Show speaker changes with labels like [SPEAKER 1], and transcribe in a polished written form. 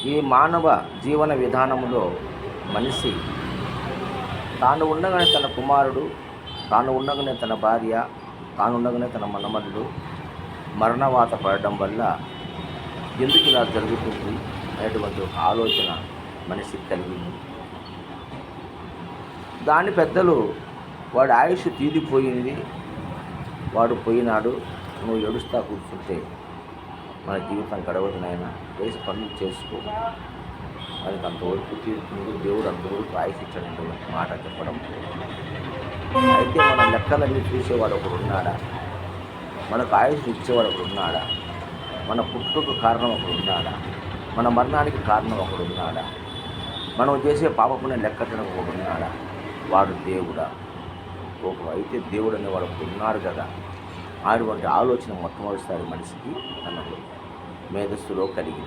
[SPEAKER 1] ఈ మానవ జీవన విధానంలో మనిషి తాను ఉండగానే తన కుమారుడు, తాను ఉండగానే తన భార్య, తాను ఉండగానే తన మనమల్లుడు మరణవాత పడడం వల్ల ఎందుకు ఇలా జరుగుతుంది అనేటువంటి ఒక ఆలోచన మనిషికి కలిగింది. దాని పెద్దలు వాడి ఆయుష్ తీరిపోయింది, వాడు పోయినాడు, నువ్వు ఏడుస్తా కూర్చుంటే మన జీవితం గడవదు నాయన, వేసి పనులు చేసుకో, మనకి అంతవరకు తీరుతుంది, దేవుడు అంతవరకు ఆయుష్ ఇచ్చాడటువంటి మాట చెప్పడం. అయితే మన లెక్కలన్నీ చూసేవాడు ఒకడు ఉన్నాడా? మనకు ఆయుష్ ఇచ్చేవాడు ఒకడు ఉన్నాడా? మన పుట్టుకు కారణం ఒకడు ఉన్నాడా? మన మరణానికి కారణం ఒకడు ఉన్నాడా? మనం చేసే పాపపునే లెక్కటడం ఒకడు ఉన్నాడా? వాడు దేవుడా? అయితే దేవుడు అనేవాడు ఒకడు ఉన్నాడు కదా. అటువంటి ఆలోచన మొట్టమొదటిసారి మనిషికి తనకు మేధస్సులో కలిగింది.